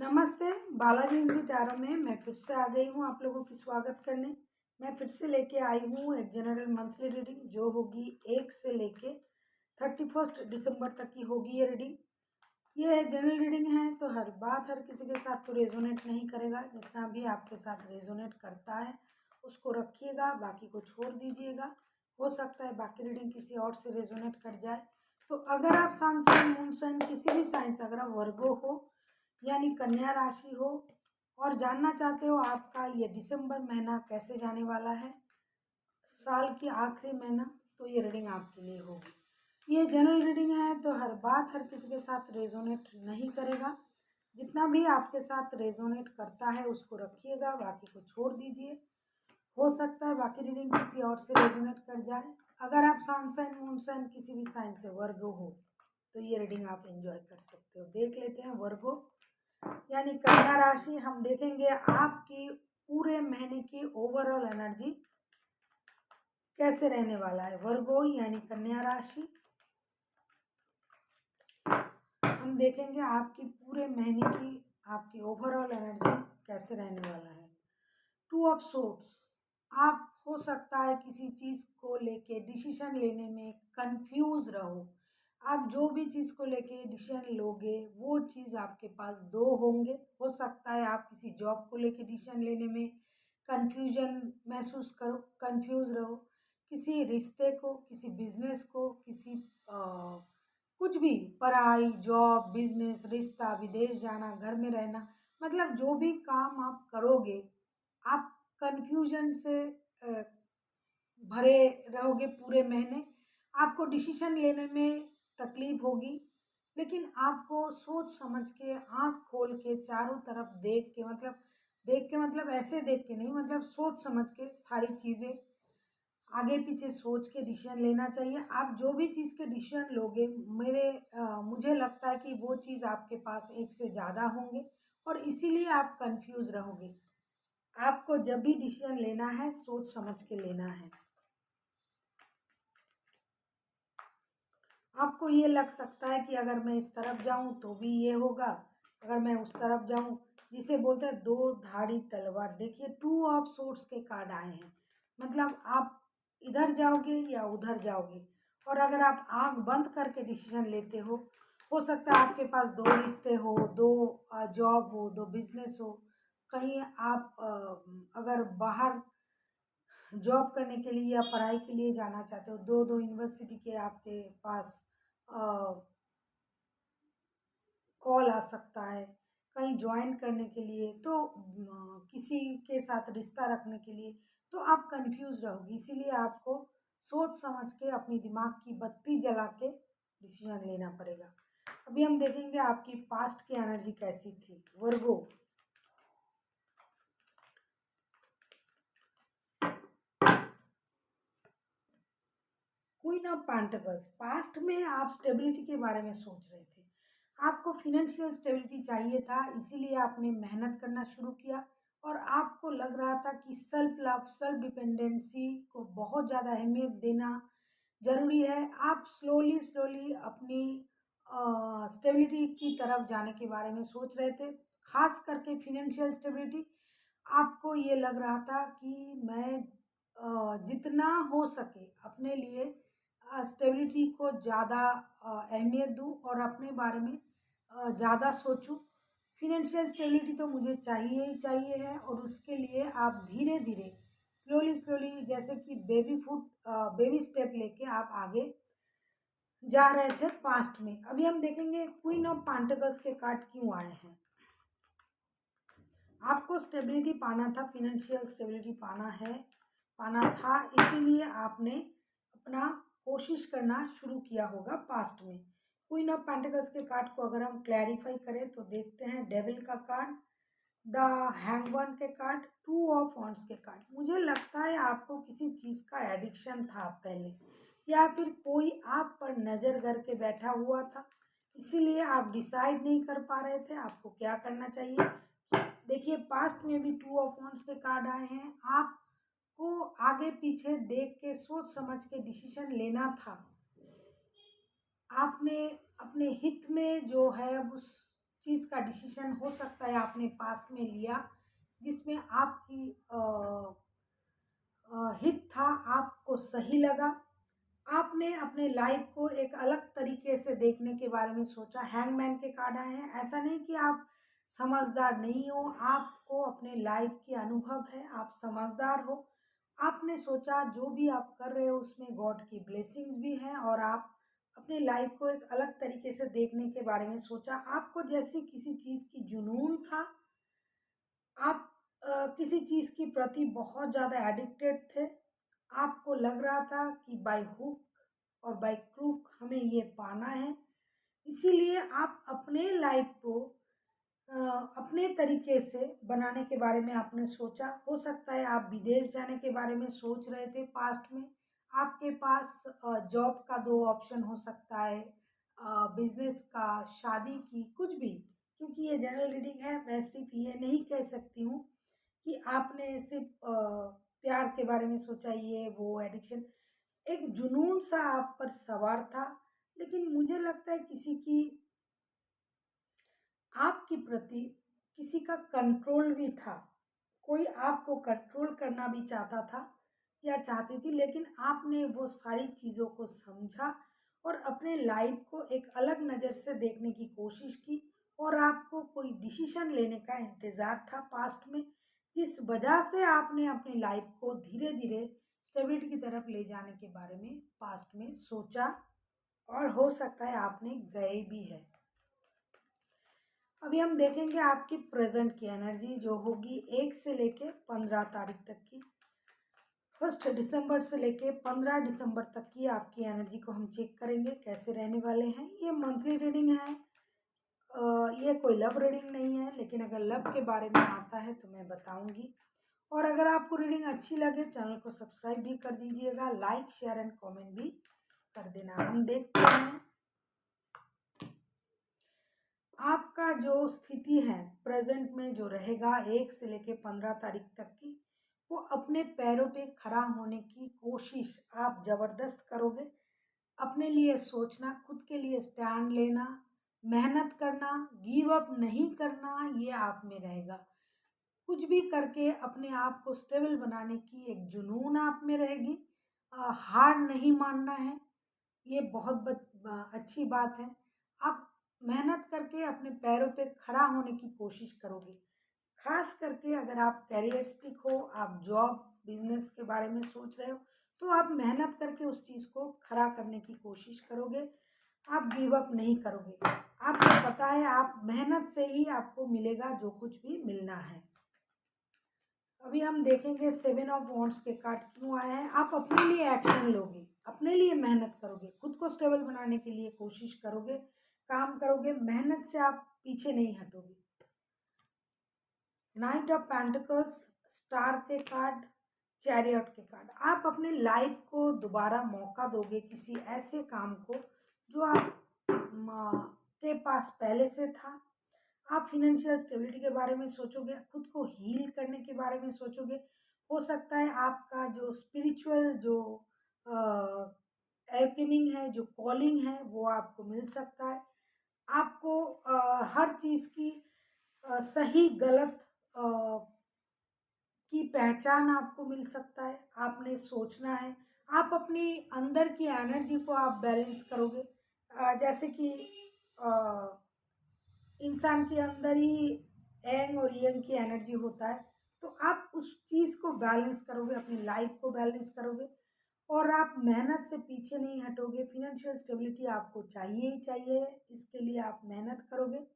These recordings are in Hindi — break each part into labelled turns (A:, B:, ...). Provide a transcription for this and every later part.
A: नमस्ते, बालाजी हिंदी टैरो में मैं फिर से आ गई हूँ आप लोगों की स्वागत करने। मैं फिर से लेके आई हूँ एक जनरल मंथली रीडिंग जो होगी 1 से लेके 31 दिसंबर तक की होगी ये रीडिंग। ये जनरल रीडिंग है तो हर बात हर किसी के साथ तो रेजोनेट नहीं करेगा। जितना भी आपके साथ रेजोनेट करता है उसको रखिएगा, बाकी को छोड़ दीजिएगा। हो सकता है बाकी रीडिंग किसी और से रेजोनेट कर जाए। तो अगर आप सन साइन मून साइन किसी भी साइन से, अगर आप वर्गो हो यानी कन्या राशि हो और जानना चाहते हो आपका ये दिसंबर महीना कैसे जाने वाला है, साल की आखिरी महीना, तो ये रीडिंग आपके लिए होगी। ये जनरल रीडिंग है तो हर बात हर किसी के साथ रेजोनेट नहीं करेगा। जितना भी आपके साथ रेजोनेट करता है उसको रखिएगा, बाकी को छोड़ दीजिए। हो सकता है बाकी रीडिंग किसी और से रेजोनेट कर जाए। अगर आप सन साइन मून साइन किसी भी साइन से वर्गो हो तो ये रीडिंग आप एंजॉय कर सकते हो। देख लेते हैं वर्गो यानी कन्या राशि। हम देखेंगे आपकी पूरे महीने की ओवरऑल एनर्जी कैसे रहने वाला है। वर्गो यानी कन्या राशि, हम देखेंगे आपकी पूरे महीने की आपकी ओवरऑल एनर्जी कैसे रहने वाला है। 2 ऑफ सोर्ड्स, आप हो सकता है किसी चीज़ को लेके डिसीजन लेने में कंफ्यूज रहो। आप जो भी चीज़ को लेके डिसीजन लोगे वो चीज़ आपके पास 2 होंगे। हो सकता है आप किसी जॉब को लेके डिसीजन लेने में कंफ्यूजन महसूस करो, कंफ्यूज रहो। किसी रिश्ते को, किसी बिजनेस को, किसी कुछ भी, पढ़ाई, जॉब, बिजनेस, रिश्ता, विदेश जाना, घर में रहना, मतलब जो भी काम आप करोगे आप कन्फ्यूजन से भरे रहोगे पूरे महीने। आपको डिसीजन लेने में तकलीफ होगी, लेकिन आपको सोच समझ के आँख खोल के चारों तरफ देख के मतलब ऐसे देख के नहीं, मतलब सोच समझ के सारी चीज़ें आगे पीछे सोच के डिसीजन लेना चाहिए। आप जो भी चीज़ के डिसीजन लोगे मुझे लगता है कि वो चीज़ आपके पास एक से ज़्यादा होंगे और इसीलिए आप कंफ्यूज रहोगे। आपको जब भी डिसीजन लेना है सोच समझ के लेना है। आपको ये लग सकता है कि अगर मैं इस तरफ जाऊं तो भी ये होगा, अगर मैं उस तरफ जाऊं, जिसे बोलते हैं दो धारी तलवार। देखिए 2 ऑफ सोर्ड्स के कार्ड आए हैं, मतलब आप इधर जाओगे या उधर जाओगे। और अगर आप आंख बंद करके डिसीजन लेते हो सकता है आपके पास 2 रिश्ते हो, 2 जॉब हो, 2 बिजनेस हो। कहीं आप अगर बाहर जॉब करने के लिए या पढ़ाई के लिए जाना चाहते हो, 2 यूनिवर्सिटी के आपके पास कॉल आ सकता है कहीं ज्वाइन करने के लिए, तो किसी के साथ रिश्ता रखने के लिए, तो आप कंफ्यूज रहोगी। इसीलिए आपको सोच समझ के अपनी दिमाग की बत्ती जला के डिसीजन लेना पड़ेगा। अभी हम देखेंगे आपकी पास्ट की एनर्जी कैसी थी वर्गो। क्वीन ऑफ पेंटिकल्स, पास्ट में आप स्टेबिलिटी के बारे में सोच रहे थे। आपको फिनेंशियल स्टेबिलिटी चाहिए था, इसीलिए आपने मेहनत करना शुरू किया और आपको लग रहा था कि सेल्फ लव, सेल्फ डिपेंडेंसी को बहुत ज़्यादा अहमियत देना ज़रूरी है। आप स्लोली स्लोली अपनी स्टेबिलिटी की तरफ जाने के बारे में सोच रहे थे, खास करके फिनेंशियल स्टेबिलिटी। आपको ये लग रहा था कि मैं जितना हो सके अपने लिए स्टेबिलिटी को ज़्यादा अहमियत दूँ और अपने बारे में ज़्यादा सोचूं। फिनेंशियल स्टेबिलिटी तो मुझे चाहिए ही चाहिए है और उसके लिए आप धीरे धीरे स्लोली स्लोली जैसे कि बेबी स्टेप लेके आप आगे जा रहे थे पास्ट में। अभी हम देखेंगे क्वीन ऑफ पेंटिकल्स के कार्ड क्यों आए हैं। आपको स्टेबिलिटी पाना था, फिनेंशियल स्टेबिलिटी पाना था, इसीलिए आपने अपना कोशिश करना शुरू किया होगा पास्ट में। क्वीन ऑफ पेंटिकल्स के कार्ड को अगर हम क्लैरिफाई करें तो देखते हैं डेविल का कार्ड, द हैंगमैन के कार्ड, 2 ऑफ वॉन्ड्स के कार्ड। मुझे लगता है आपको किसी चीज़ का एडिक्शन था पहले, या फिर कोई आप पर नज़र करके बैठा हुआ था, इसीलिए आप डिसाइड नहीं कर पा रहे थे आपको क्या करना चाहिए। देखिए पास्ट में भी 2 ऑफ वॉन्ड्स के कार्ड आए हैं। आपको आगे पीछे देख के सोच समझ के डिसीजन लेना था। आपने अपने हित में जो है उस चीज़ का डिसीजन हो सकता है आपने पास्ट में लिया जिसमें आपकी हित था, आपको सही लगा। आपने अपने लाइफ को एक अलग तरीके से देखने के बारे में सोचा। हैंगमैन के कार्ड आए हैं। ऐसा नहीं कि आप समझदार नहीं हो, आपको अपने लाइफ की अनुभव है, आप समझदार हो। आपने सोचा जो भी आप कर रहे हो उसमें गॉड की ब्लेसिंग्स भी हैं और आप अपने लाइफ को एक अलग तरीके से देखने के बारे में सोचा। आपको जैसे किसी चीज़ की जुनून था, आप किसी चीज़ के प्रति बहुत ज़्यादा एडिक्टेड थे। आपको लग रहा था कि बाय हुक और बाय क्रूक हमें ये पाना है। इसीलिए आप अपने लाइफ को अ, अपने तरीके से बनाने के बारे में आपने सोचा। हो सकता है आप विदेश जाने के बारे में सोच रहे थे पास्ट में। आपके पास जॉब का 2 ऑप्शन हो सकता है, बिज़नेस का, शादी की, कुछ भी। क्योंकि ये जनरल रीडिंग है, मैं सिर्फ़ ये नहीं कह सकती हूँ कि आपने सिर्फ़ प्यार के बारे में सोचा, ये वो एडिक्शन। एक जुनून सा आप पर सवार था, लेकिन मुझे लगता है किसी की आपके प्रति किसी का कंट्रोल भी था। कोई आपको कंट्रोल करना भी चाहता था या चाहती थी, लेकिन आपने वो सारी चीज़ों को समझा और अपने लाइफ को एक अलग नज़र से देखने की कोशिश की और आपको कोई डिसीजन लेने का इंतज़ार था पास्ट में, जिस वजह से आपने अपनी लाइफ को धीरे धीरे स्टेबिलिटी की तरफ ले जाने के बारे में पास्ट में सोचा और हो सकता है आपने गए भी है। अभी हम देखेंगे आपकी प्रेजेंट की एनर्जी जो होगी 1 से लेके 15 तारीख तक की। 1 दिसंबर से लेके 15 दिसंबर तक की आपकी एनर्जी को हम चेक करेंगे कैसे रहने वाले हैं। ये मंथली रीडिंग है, ये कोई लव रीडिंग नहीं है, लेकिन अगर लव के बारे में आता है तो मैं बताऊंगी। और अगर आपको रीडिंग अच्छी लगे चैनल को सब्सक्राइब भी कर दीजिएगा, लाइक शेयर एंड कमेंट भी कर देना। हम देखते हैं आपका जो स्थिति है प्रेजेंट में जो रहेगा 1 से लेके 15 तारीख तक की, वो अपने पैरों पे खड़ा होने की कोशिश आप ज़बरदस्त करोगे। अपने लिए सोचना, खुद के लिए स्टैंड लेना, मेहनत करना, गिव अप नहीं करना, ये आप में रहेगा। कुछ भी करके अपने आप को स्टेबल बनाने की एक जुनून आप में रहेगी। हार नहीं मानना है, ये बहुत अच्छी बात है। आप मेहनत करके अपने पैरों पे खड़ा होने की कोशिश करोगे। खास करके अगर आप कैरियरिस्टिक हो, आप जॉब बिजनेस के बारे में सोच रहे हो, तो आप मेहनत करके उस चीज़ को खड़ा करने की कोशिश करोगे। आप गिव अप नहीं करोगे। आपको पता है आप मेहनत से ही आपको मिलेगा जो कुछ भी मिलना है। अभी हम देखेंगे 7 ऑफ वॉन्ड्स के कार्ड क्यों आए हैं। आप अपने लिए एक्शन लोगे, अपने लिए मेहनत करोगे, खुद को स्टेबल बनाने के लिए कोशिश करोगे, काम करोगे, मेहनत से आप पीछे नहीं हटोगे। नाइट ऑफ पेंटिकल्स, स्टार के कार्ड, चैरियट के कार्ड। आप अपने लाइफ को दोबारा मौका दोगे किसी ऐसे काम को जो आप के पास पहले से था। आप फाइनेंशियल स्टेबिलिटी के बारे में सोचोगे, खुद को हील करने के बारे में सोचोगे। हो सकता है आपका जो स्पिरिचुअल जो एवकनिंग है, जो कॉलिंग है, वो आपको मिल सकता है। आपको हर चीज़ की सही गलत की पहचान आपको मिल सकता है। आपने सोचना है, आप अपनी अंदर की एनर्जी को आप बैलेंस करोगे। जैसे कि अ, इंसान के अंदर ही एंग और यंग की एनर्जी होता है, तो आप उस चीज़ को बैलेंस करोगे, अपनी लाइफ को बैलेंस करोगे और आप मेहनत से पीछे नहीं हटोगे। फिनेंशियल स्टेबिलिटी आपको चाहिए ही चाहिए, इसके लिए आप मेहनत करोगे।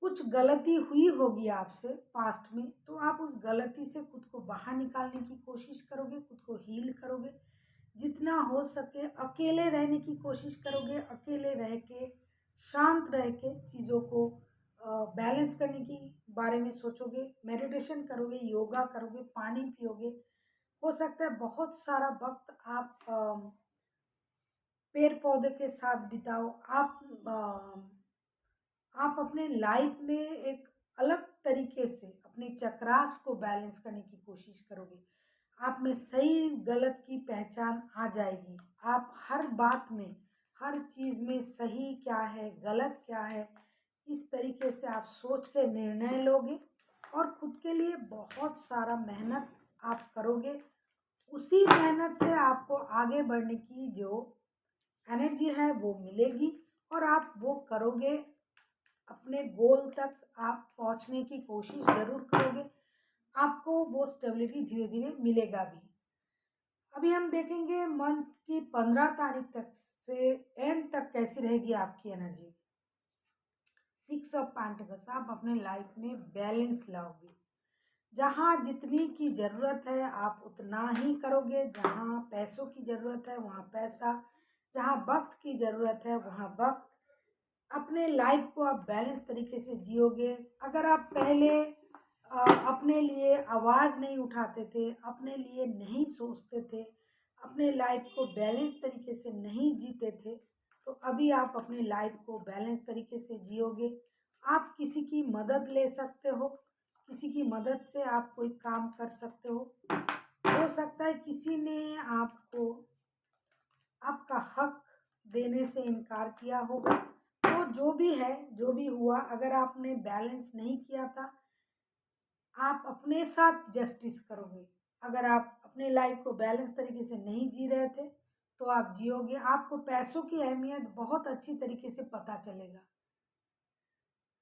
A: कुछ गलती हुई होगी आपसे पास्ट में, तो आप उस गलती से खुद को बाहर निकालने की कोशिश करोगे, खुद को हील करोगे। जितना हो सके अकेले रहने की कोशिश करोगे, अकेले रह के शांत रह के चीज़ों को बैलेंस करने की बारे में सोचोगे, मेडिटेशन करोगे, योगा करोगे, पानी पियोगे। हो सकता है बहुत सारा वक्त आप पेड़ पौधे के साथ बिताओ। आप अपने लाइफ में एक अलग तरीके से अपने चक्रास को बैलेंस करने की कोशिश करोगे। आप में सही गलत की पहचान आ जाएगी। आप हर बात में, हर चीज़ में सही क्या है, गलत क्या है, इस तरीके से आप सोच के निर्णय लोगे और खुद के लिए बहुत सारा मेहनत आप करोगे। उसी मेहनत से आपको आगे बढ़ने की जो एनर्जी है वो मिलेगी और आप वो करोगे। अपने गोल तक आप पहुंचने की कोशिश ज़रूर करोगे। आपको वो स्टेबिलिटी धीरे धीरे मिलेगा भी। अभी हम देखेंगे मंथ की 15 तारीख तक से एंड तक कैसी रहेगी आपकी एनर्जी। 6 ऑफ पेंटिकल्स, आप अपने लाइफ में बैलेंस लाओगे। जहाँ जितनी की ज़रूरत है आप उतना ही करोगे। जहाँ पैसों की ज़रूरत है वहाँ पैसा, जहाँ वक्त की ज़रूरत है वहाँ वक्त। अपने लाइफ को आप बैलेंस तरीके से जियोगे। अगर आप पहले अपने लिए आवाज़ नहीं उठाते थे, अपने लिए नहीं सोचते थे, अपने लाइफ को बैलेंस तरीके से नहीं जीते थे, तो अभी आप अपने लाइफ को बैलेंस तरीके से जियोगे। आप किसी की मदद ले सकते हो, किसी की मदद से आप कोई काम कर सकते हो सकता है किसी ने आपको आपका हक देने से इनकार किया होगा। तो जो भी है, जो भी हुआ, अगर आपने बैलेंस नहीं किया था, आप अपने साथ जस्टिस करोगे। अगर आप अपने लाइफ को बैलेंस तरीके से नहीं जी रहे थे तो आप जियोगे। आपको पैसों की अहमियत बहुत अच्छी तरीके से पता चलेगा।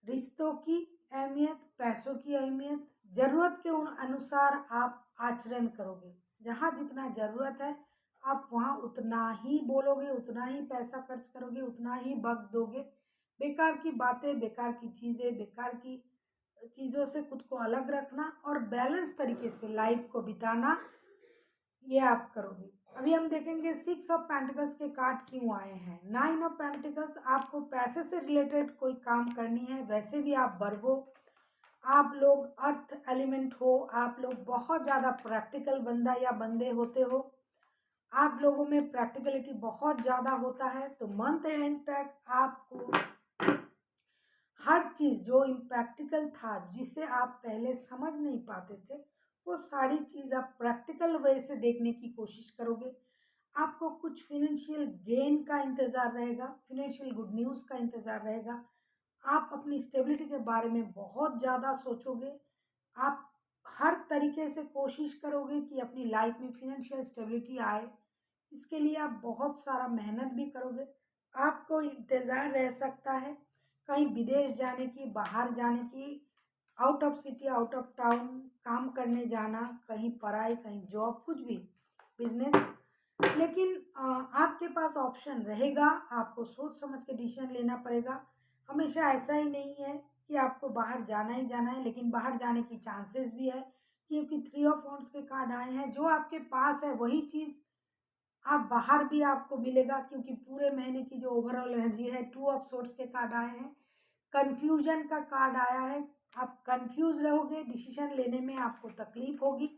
A: रिश्तों की अहमियत, पैसों की अहमियत, ज़रूरत के उन अनुसार आप आचरण करोगे। जहाँ जितना ज़रूरत है आप वहाँ उतना ही बोलोगे, उतना ही पैसा खर्च करोगे, उतना ही वक्त दोगे। बेकार की बातें, बेकार की चीज़ें, बेकार की चीज़ों से खुद को अलग रखना और बैलेंस तरीके से लाइफ को बिताना, ये आप करोगे। अभी हम देखेंगे 6 ऑफ पेंटिकल्स के कार्ड क्यों आए हैं। 9 ऑफ पेंटिकल्स, आपको पैसे से रिलेटेड कोई काम करनी है। वैसे भी आप वर्गो, आप लोग अर्थ एलिमेंट हो, आप लोग बहुत ज़्यादा प्रैक्टिकल बंदा या बंदे होते हो। आप लोगों में प्रैक्टिकलिटी बहुत ज़्यादा होता है। तो मंथ एंड तक आपको हर चीज़ जो इम्प्रैक्टिकल था, जिसे आप पहले समझ नहीं पाते थे, वो सारी चीज़ आप प्रैक्टिकल वे से देखने की कोशिश करोगे। आपको कुछ फिनेंशियल गेन का इंतज़ार रहेगा, फिनेंशियल गुड न्यूज़ का इंतज़ार रहेगा। आप अपनी स्टेबिलिटी के बारे में बहुत ज़्यादा सोचोगे। आप हर तरीके से कोशिश करोगे कि अपनी लाइफ में फिनेंशियल स्टेबिलिटी आए। इसके लिए आप बहुत सारा मेहनत भी करोगे। आपको इंतज़ार रह सकता है कहीं विदेश जाने की, बाहर जाने की, out of city, out of town काम करने जाना, कहीं पढ़ाई, कहीं जॉब, कुछ भी बिजनेस। लेकिन आपके पास ऑप्शन रहेगा। आपको सोच समझ के डिसीजन लेना पड़ेगा। हमेशा ऐसा ही नहीं है कि आपको बाहर जाना ही जाना है, लेकिन बाहर जाने की चांसेस भी है क्योंकि 3 ऑफ वांड्स के कार्ड आए हैं। जो आपके पास है वही चीज़ आप बाहर भी आपको मिलेगा क्योंकि पूरे महीने की जो ओवरऑल एनर्जी है, 2 ऑफ सोर्ड्स के कार्ड आए हैं। कन्फ्यूजन का कार्ड आया है। आप कंफ्यूज रहोगे, डिसीजन लेने में आपको तकलीफ होगी,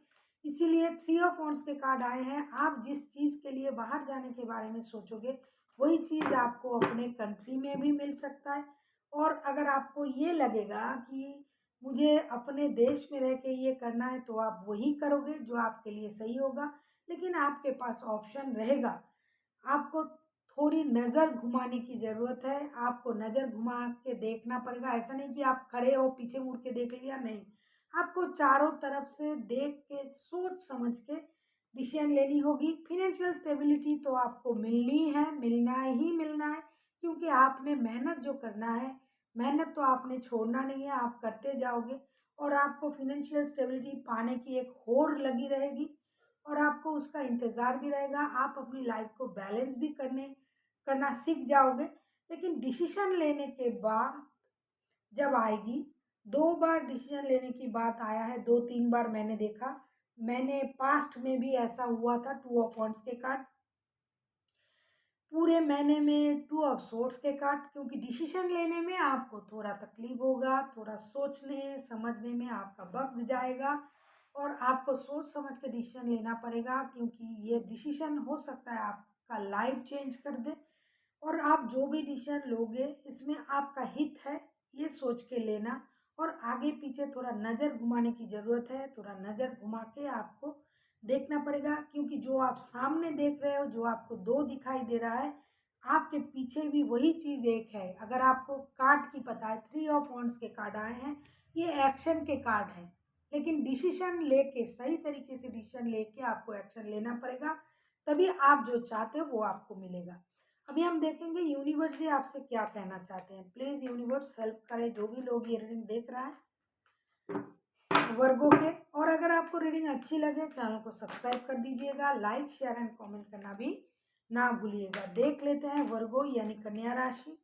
A: इसीलिए 3 ऑफ वांड्स के कार्ड आए हैं। आप जिस चीज़ के लिए बाहर जाने के बारे में सोचोगे वही चीज़ आपको अपने कंट्री में भी मिल सकता है। और अगर आपको ये लगेगा कि मुझे अपने देश में रह के ये करना है तो आप वही करोगे जो आपके लिए सही होगा। लेकिन आपके पास ऑप्शन रहेगा। आपको थोड़ी नज़र घुमाने की ज़रूरत है। आपको नज़र घुमा के देखना पड़ेगा। ऐसा नहीं कि आप खड़े हो पीछे मुड़ के देख लिया, नहीं। आपको चारों तरफ से देख के सोच समझ के डिसीजन लेनी होगी। फिनेंशियल स्टेबिलिटी तो आपको मिलनी है, मिलना ही मिलना है क्योंकि आपने मेहनत जो करना है, मेहनत तो आपने छोड़ना नहीं है, आप करते जाओगे और आपको फिनेंशियल स्टेबिलिटी पाने की एक होड़ लगी रहेगी और आपको उसका इंतज़ार भी रहेगा। आप अपनी लाइफ को बैलेंस भी करना सीख जाओगे। लेकिन डिसीजन लेने के बाद जब आएगी, 2 बार डिसीजन लेने की बात आया है, 2-3 बार मैंने देखा। मैंने पास्ट में भी ऐसा हुआ था। 2 ऑफ वांड्स के कार्ड पूरे महीने में, 2 ऑफ सोर्ड्स के कार्ड, क्योंकि डिसीजन लेने में आपको थोड़ा तकलीफ होगा, थोड़ा सोचने समझने में आपका वक्त जाएगा और आपको सोच समझ के डिसीजन लेना पड़ेगा क्योंकि ये डिसीजन हो सकता है आपका लाइफ चेंज कर दे। और आप जो भी डिसीजन लोगे इसमें आपका हित है, ये सोच के लेना। और आगे पीछे थोड़ा नज़र घुमाने की ज़रूरत है। थोड़ा नज़र घुमा के आपको देखना पड़ेगा क्योंकि जो आप सामने देख रहे हो, जो आपको 2 दिखाई दे रहा है, आपके पीछे भी वही चीज़ एक है। अगर आपको कार्ड की पता है, 3 ऑफ वांड्स के कार्ड आए हैं, ये एक्शन के कार्ड हैं। लेकिन डिसीजन लेके, सही तरीके से डिसीजन लेके आपको एक्शन लेना पड़ेगा, तभी आप जो चाहते हो वो आपको मिलेगा। अभी हम देखेंगे यूनिवर्स जी आपसे क्या कहना चाहते हैं। प्लीज़ यूनिवर्स हेल्प करें जो भी लोग ये रीडिंग देख रहा है वर्गों के। और अगर आपको रीडिंग अच्छी लगे चैनल को सब्सक्राइब कर दीजिएगा, लाइक शेयर एंड कमेंट करना भी ना भूलिएगा। देख लेते हैं वर्गो यानी कन्या राशि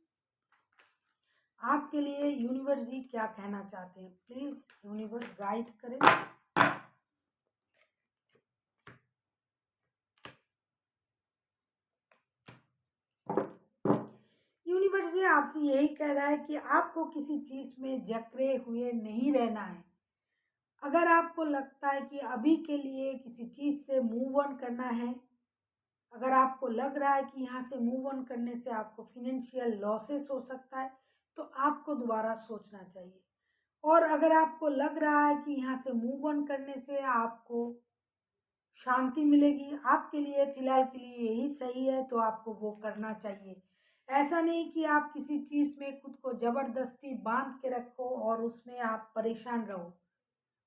A: आपके लिए यूनिवर्स जी क्या कहना चाहते हैं। प्लीज यूनिवर्स गाइड करें। यूनिवर्स जी आपसे यही कह रहा है कि आपको किसी चीज में जकड़े हुए नहीं रहना है। अगर आपको लगता है कि अभी के लिए किसी चीज से मूव ऑन करना है, अगर आपको लग रहा है कि यहाँ से मूव ऑन करने से आपको फिनेंशियल लॉसेस हो सकता है, तो आपको दोबारा सोचना चाहिए। और अगर आपको लग रहा है कि यहाँ से मूव ऑन करने से आपको शांति मिलेगी, आपके लिए फ़िलहाल के लिए यही सही है, तो आपको वो करना चाहिए। ऐसा नहीं कि आप किसी चीज़ में खुद को ज़बरदस्ती बांध के रखो और उसमें आप परेशान रहो।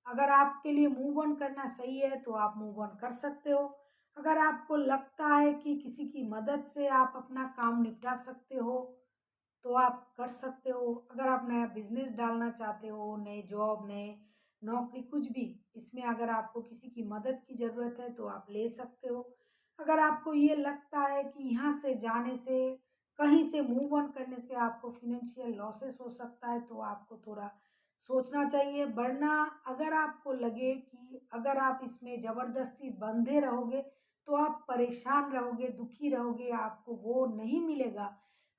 A: अगर आपके लिए मूव ऑन करना सही है तो आप मूव ऑन कर सकते हो। अगर आपको लगता है कि किसी की मदद से आप अपना काम निपटा सकते हो तो आप कर सकते हो। अगर आप नया बिजनेस डालना चाहते हो, नए जॉब, नए नौकरी, कुछ भी, इसमें अगर आपको किसी की मदद की ज़रूरत है तो आप ले सकते हो। अगर आपको ये लगता है कि यहाँ से जाने से, कहीं से मूव ऑन करने से आपको फिनेंशियल लॉसेस हो सकता है, तो आपको थोड़ा सोचना चाहिए। वरना अगर आपको लगे कि अगर आप इसमें ज़बरदस्ती बंधे रहोगे तो आप परेशान रहोगे, दुखी रहोगे, आपको वो नहीं मिलेगा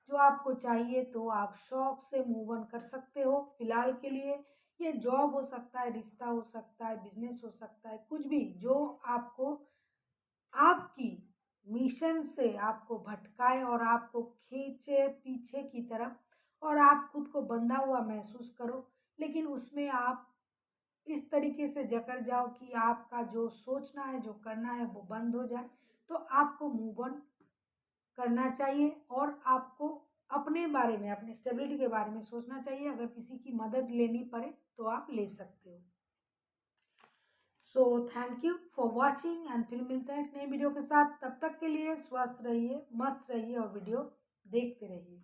A: जो आपको चाहिए, तो आप शौक से मूव ऑन कर सकते हो। फिलहाल के लिए ये जॉब हो सकता है, रिश्ता हो सकता है, बिजनेस हो सकता है, कुछ भी जो आपको आपकी मिशन से आपको भटकाए और आपको खींचे पीछे की तरफ और आप खुद को बंधा हुआ महसूस करो, लेकिन उसमें आप इस तरीके से जकड़ जाओ कि आपका जो सोचना है, जो करना है वो बंद हो जाए, तो आपको मूव ऑन करना चाहिए और आपको अपने बारे में, अपने स्टेबिलिटी के बारे में सोचना चाहिए। अगर किसी की मदद लेनी पड़े तो आप ले सकते हो। So thank you for watching and फिर मिलते हैं एक नई वीडियो के साथ। तब तक के लिए स्वस्थ रहिए, मस्त रहिए और वीडियो देखते रहिए।